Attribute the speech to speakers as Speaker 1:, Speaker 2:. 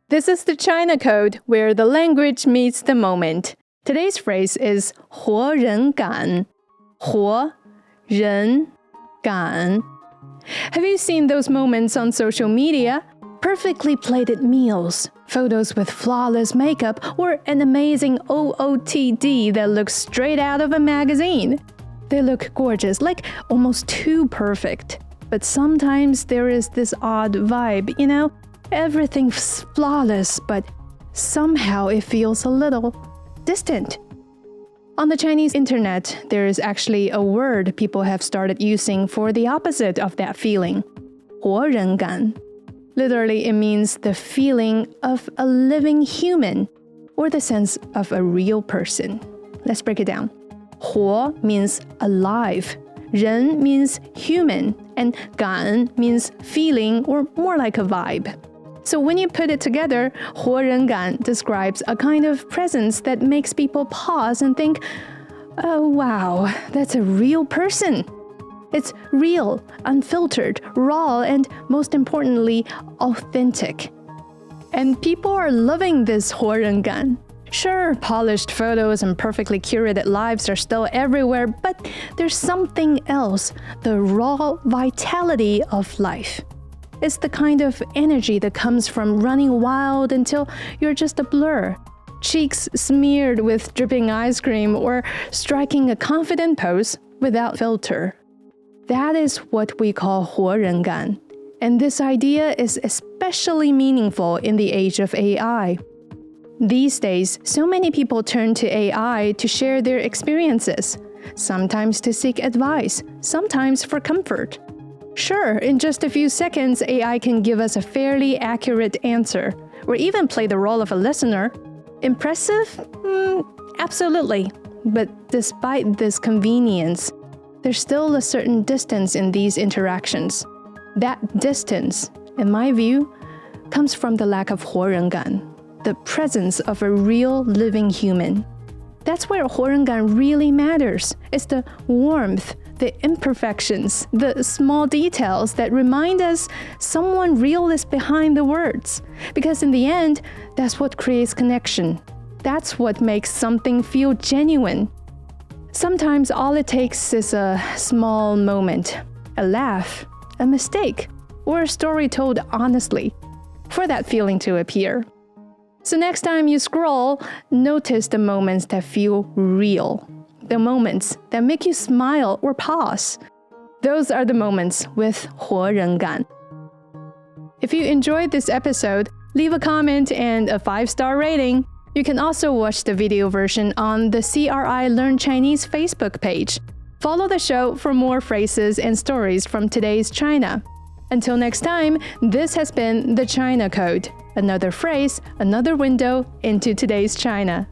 Speaker 1: This is the China Code, where the language meets the moment. Today's phrase is 活人感. 活人感. Have you seen those moments on social media? Perfectly plated meals, photos with flawless makeup, or an amazing OOTD that looks straight out of a magazine. They look gorgeous, like almost too perfect. But sometimes there is this odd vibe, you know? Everything's flawless, but somehow it feels a little distant. On the Chinese internet, there is actually a word people have started using for the opposite of that feeling, 活人感. Literally, it means the feeling of a living human, or the sense of a real person. Let's break it down. 活 means alive, 人 means human, and 感 means feeling or more like a vibe. So when you put it together, 活人感 describes a kind of presence that makes people pause and think, oh wow, that's a real person. It's real, unfiltered, raw, and most importantly, authentic. And people are loving this 活人感. Sure, polished photos and perfectly curated lives are still everywhere, but there's something else, the raw vitality of life. It's the kind of energy that comes from running wild until you're just a blur, cheeks smeared with dripping ice cream, or striking a confident pose without filter. That is what we call 活人感, and this idea is especially meaningful in the age of AI. These days, so many people turn to AI to share their experiences, sometimes to seek advice, sometimes for comfort. Sure, in just a few seconds, AI can give us a fairly accurate answer, or even play the role of a listener. Impressive? Absolutely. But despite this convenience, there's still a certain distance in these interactions. That distance, in my view, comes from the lack of 活人感, the presence of a real living human. That's where 活人感 really matters. It's the warmth, the imperfections, the small details that remind us someone real is behind the words. Because in the end, that's what creates connection. That's what makes something feel genuine. Sometimes all it takes is a small moment, a laugh, a mistake, or a story told honestly, for that feeling to appear. So next time you scroll, notice the moments that feel real. The moments that make you smile or pause. Those are the moments with 活人感. If you enjoyed this episode, leave a comment and a 5-star rating. You can also watch the video version on the CRI Learn Chinese Facebook page. Follow the show for more phrases and stories from today's China. Until next time, this has been the China Code. Another phrase, another window into today's China.